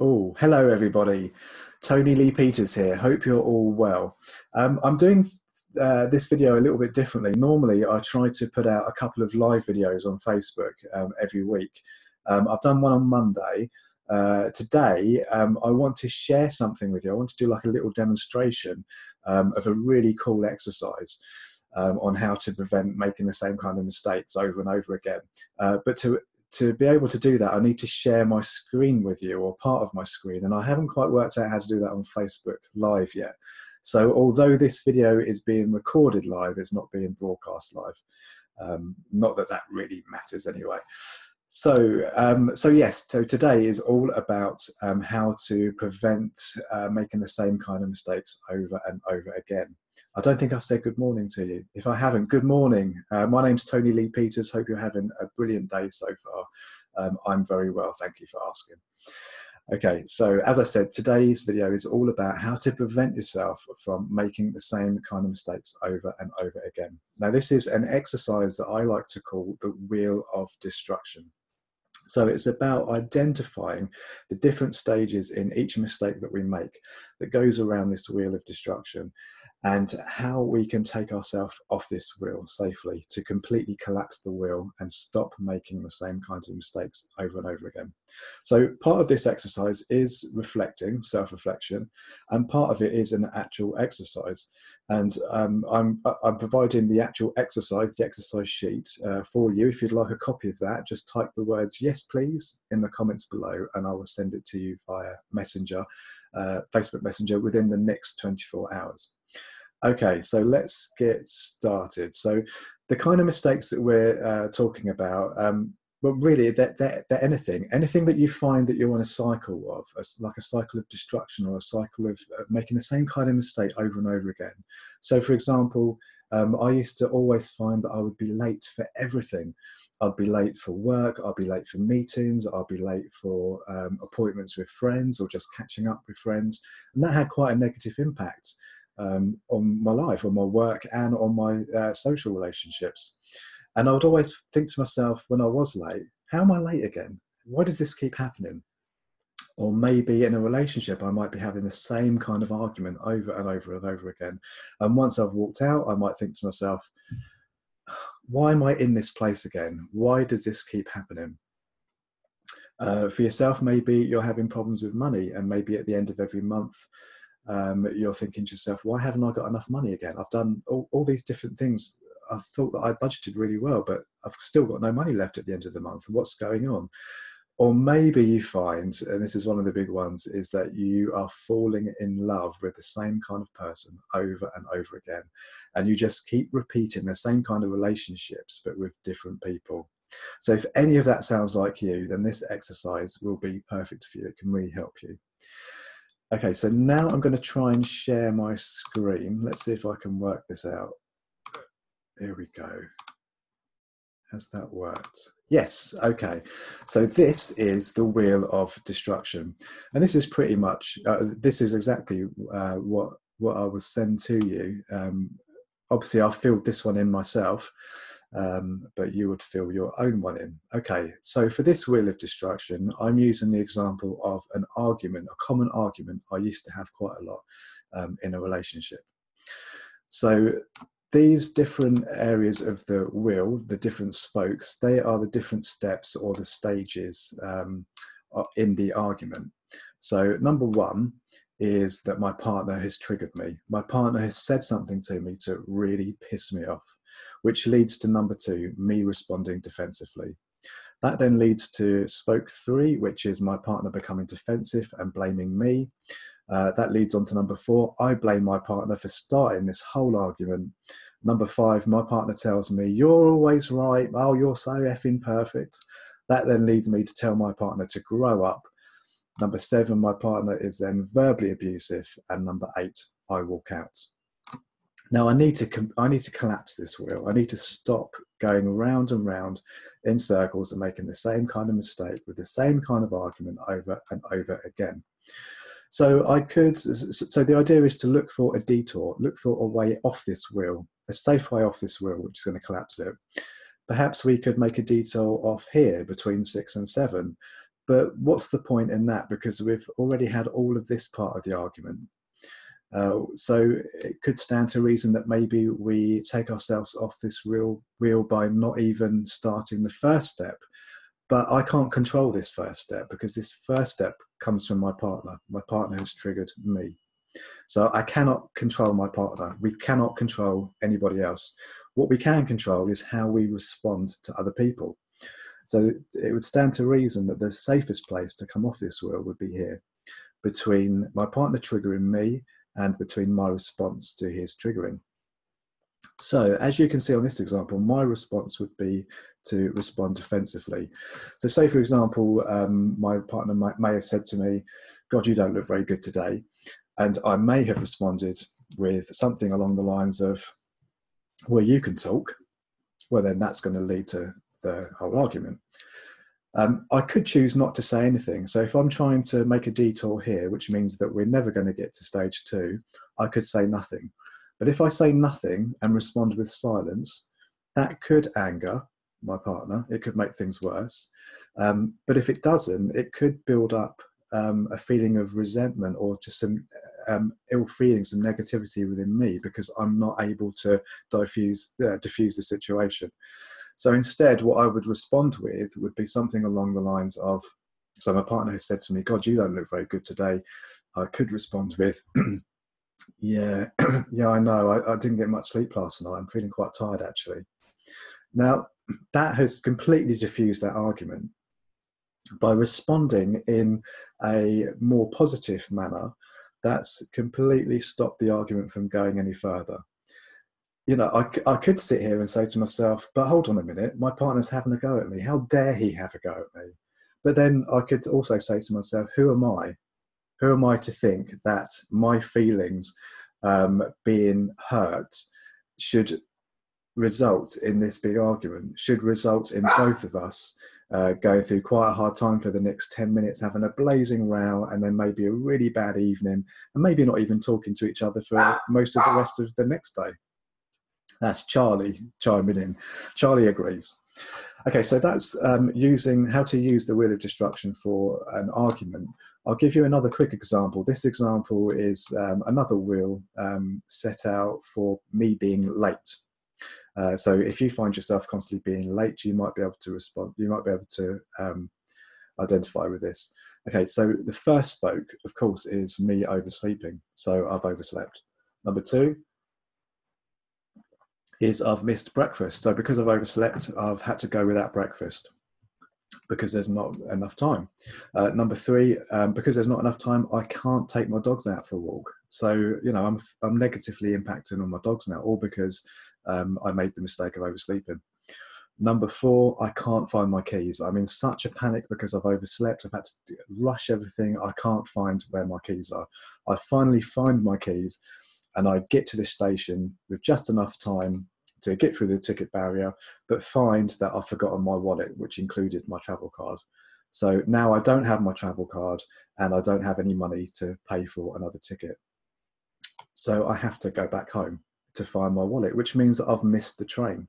Oh, hello everybody. Tony Lee Peters here. Hope you're all well. I'm doing this video a little bit differently. Normally, I try to put out a couple of live videos on Facebook every week. I've done one on Monday. Today, I want to share something with you. I want to do like a little demonstration of a really cool exercise on how to prevent making the same kind of mistakes over and over again. But to be able to do that, I need to share my screen with you, or part of my screen, and I haven't quite worked out how to do that on Facebook Live yet. So although this video is being recorded live, it's not being broadcast live. Not that that really matters anyway. So yes, so today is all about how to prevent making the same kind of mistakes over and over again. I don't think I've said good morning to you. If I haven't, good morning. My name's Tony Lee Peters. Hope you're having a brilliant day so far. I'm very well, thank you for asking. Okay, so as I said, today's video is all about how to prevent yourself from making the same kind of mistakes over and over again. Now, this is an exercise that I like to call the Wheel of Destruction. So it's about identifying the different stages in each mistake that we make that goes around this wheel of destruction, and how we can take ourselves off this wheel safely to completely collapse the wheel and stop making the same kinds of mistakes over and over again. So part of this exercise is reflecting, self-reflection, and part of it is an actual exercise. And I'm providing the actual exercise, the exercise sheet for you. If you'd like a copy of that, just type the words "yes, please" in the comments below, and I will send it to you via Messenger, Facebook Messenger, within the next 24 hours. Okay, so let's get started. So the kind of mistakes that we're talking about, well, really, they're anything that you find that you're on a cycle of, like a cycle of destruction, or a cycle of making the same kind of mistake over and over again. So, for example, I used to always find that I would be late for everything. I'd be late for work, I'd be late for meetings, I'd be late for appointments with friends, or just catching up with friends. And that had quite a negative impact on my life, on my work, and on my social relationships. And I would always think to myself when I was late, how am I late again? Why does this keep happening? Or maybe in a relationship, I might be having the same kind of argument over and over and over again. And once I've walked out, I might think to myself, why am I in this place again? Why does this keep happening? For yourself, maybe you're having problems with money, and maybe at the end of every month, you're thinking to yourself, why haven't I got enough money again? I've done all these different things. I thought that I budgeted really well, but I've still got no money left at the end of the month. What's going on? Or maybe you find, and this is one of the big ones, is that you are falling in love with the same kind of person over and over again. And you just keep repeating the same kind of relationships, but with different people. So if any of that sounds like you, then this exercise will be perfect for you. It can really help you. Okay, so now I'm going to try and share my screen. Let's see if I can work this out. Here we go. Has that worked? Yes, okay. So this is the Wheel of Destruction. And this is pretty much, this is exactly what I will send to you. Obviously, I've filled this one in myself, but you would fill your own one in. Okay, so for this Wheel of Destruction, I'm using the example of an argument, a common argument I used to have quite a lot in a relationship. So these different areas of the wheel, the different spokes, they are the different steps or the stages in the argument. So number one is that my partner has triggered me. My partner has said something to me to really piss me off, which leads to number two, me responding defensively. That then leads to spoke three, which is my partner becoming defensive and blaming me. That leads on to number four, I blame my partner for starting this whole argument. Number five, my partner tells me, you're always right, oh, you're so effing perfect. That then leads me to tell my partner to grow up. Number seven, my partner is then verbally abusive. And number eight, I walk out. Now I need to collapse this wheel. I need to stop going round and round in circles and making the same kind of mistake with the same kind of argument over and over again. So the idea is to look for a detour, look for a way off this wheel, a safe way off this wheel, which is going to collapse it. Perhaps we could make a detour off here between 6 and 7. But what's the point in that? Because we've already had all of this part of the argument. So it could stand to reason that maybe we take ourselves off this wheel by not even starting the first step. But I can't control this first step because this first step comes from my partner. My partner has triggered me. So I cannot control my partner. We cannot control anybody else. What we can control is how we respond to other people. So it would stand to reason that the safest place to come off this wheel would be here, between my partner triggering me and between my response to his triggering. So as you can see on this example, my response would be to respond defensively. So say, for example, my partner may have said to me, "God, you don't look very good today." And I may have responded with something along the lines of, "Well, you can talk." Well, then that's going to lead to the whole argument. I could choose not to say anything. So if I'm trying to make a detour here, which means that we're never going to get to stage 2, I could say nothing. But if I say nothing and respond with silence, that could anger my partner. It could make things worse. But if it doesn't, it could build up a feeling of resentment or just some ill feelings and negativity within me because I'm not able to diffuse the situation. So instead, what I would respond with would be something along the lines of, so my partner has said to me, "God, you don't look very good today." I could respond with, "Yeah, yeah, I know. I didn't get much sleep last night. I'm feeling quite tired, actually." Now, that has completely diffused that argument. By responding in a more positive manner, that's completely stopped the argument from going any further. You know, I could sit here and say to myself, "But hold on a minute, my partner's having a go at me. How dare he have a go at me?" But then I could also say to myself, who am I? Who am I to think that my feelings being hurt should result in this big argument, should result in both of us going through quite a hard time for the next 10 minutes, having a blazing row, and then maybe a really bad evening, and maybe not even talking to each other for most of the rest of the next day. That's Charlie chiming in. Charlie agrees. Okay, so that's using how to use the wheel of destruction for an argument. I'll give you another quick example. This example is another wheel set out for me being late. So if you find yourself constantly being late, you might be able to respond. You might be able to identify with this. Okay, so the first spoke, of course, is me oversleeping. So I've overslept. Number 2 is I've missed breakfast. So because I've overslept, I've had to go without breakfast because there's not enough time. Number 3, because there's not enough time, I can't take my dogs out for a walk. So, you know, I'm negatively impacting on my dogs now, all because I made the mistake of oversleeping. Number 4, I can't find my keys. I'm in such a panic because I've overslept. I've had to rush everything. I can't find where my keys are. I finally find my keys and I get to this station with just enough time to get through the ticket barrier, but find that I've forgotten my wallet, which included my travel card. So now I don't have my travel card and I don't have any money to pay for another ticket. So I have to go back home to find my wallet, which means that I've missed the train.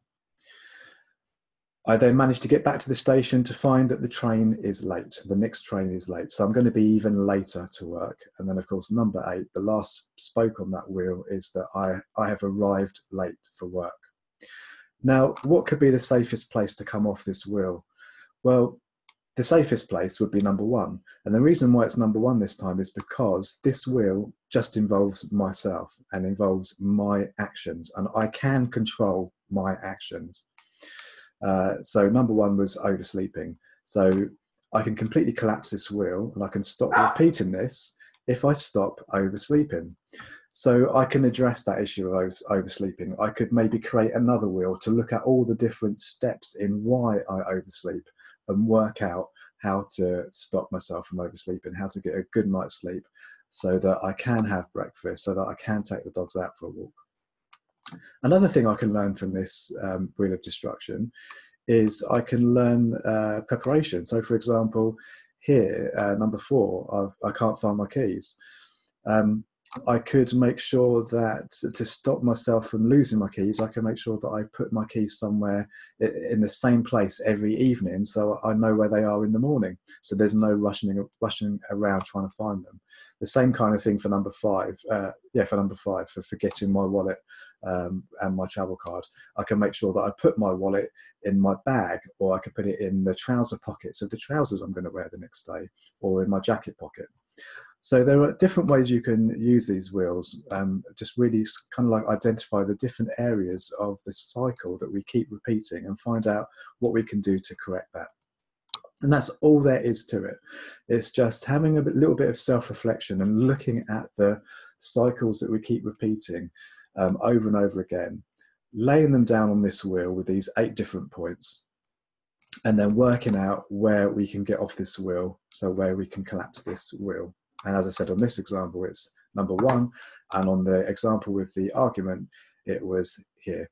I then managed to get back to the station to find that the train is late. The next train is late. So I'm going to be even later to work. And then, of course, number 8, the last spoke on that wheel, is that I have arrived late for work. Now, what could be the safest place to come off this wheel? Well, the safest place would be number 1. And the reason why it's number 1 this time is because this wheel just involves myself and involves my actions. And I can control my actions. So number 1 was oversleeping. So I can completely collapse this wheel and I can stop repeating this if I stop oversleeping. So I can address that issue of oversleeping. I could maybe create another wheel to look at all the different steps in why I oversleep and work out how to stop myself from oversleeping, how to get a good night's sleep so that I can have breakfast, so that I can take the dogs out for a walk. Another thing I can learn from this wheel of destruction is I can learn preparation. So for example, here, number 4, I can't find my keys. I could make sure that to stop myself from losing my keys, I can make sure that I put my keys somewhere in the same place every evening, so I know where they are in the morning. So there's no rushing around trying to find them. The same kind of thing for number 5. For number 5, for forgetting my wallet and my travel card. I can make sure that I put my wallet in my bag, or I can put it in the trouser pockets of the trousers I'm going to wear the next day, or in my jacket pocket. So there are different ways you can use these wheels, just really kind of like identify the different areas of the cycle that we keep repeating and find out what we can do to correct that. And that's all there is to it. It's just having a little bit of self-reflection and looking at the cycles that we keep repeating over and over again, laying them down on this wheel with these 8 different points, and then working out where we can get off this wheel, so where we can collapse this wheel. And as I said, on this example, it's number 1. And on the example with the argument, it was here.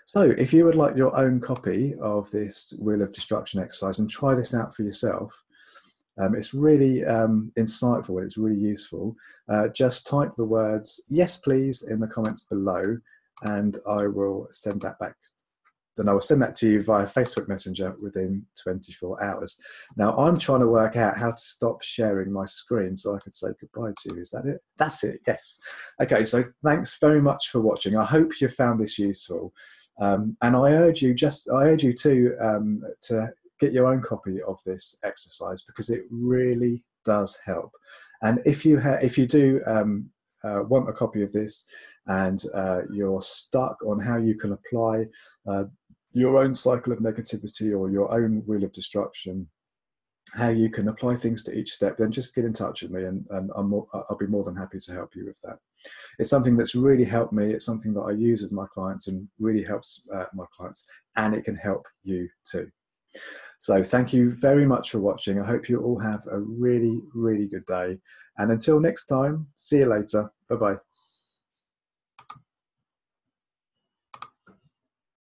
So if you would like your own copy of this Wheel of Destruction exercise and try this out for yourself, it's really insightful, it's really useful. Just type the words "yes please" in the comments below, and I will send that back. Then I will send that to you via Facebook Messenger within 24 hours. Now I'm trying to work out how to stop sharing my screen so I could say goodbye to you. Is that it? That's it, yes. Okay, so thanks very much for watching. I hope you found this useful. And I urge you to get your own copy of this exercise, because it really does help. And if you do want a copy of this, and you're stuck on how you can apply your own cycle of negativity or your own Wheel of Destruction, how you can apply things to each step, then just get in touch with me, and I'll be more than happy to help you with that. It's something that's really helped me. It's something that I use with my clients and really helps my clients, and it can help you too. So thank you very much for watching. I hope you all have a really, really good day. And until next time, see you later. Bye-bye.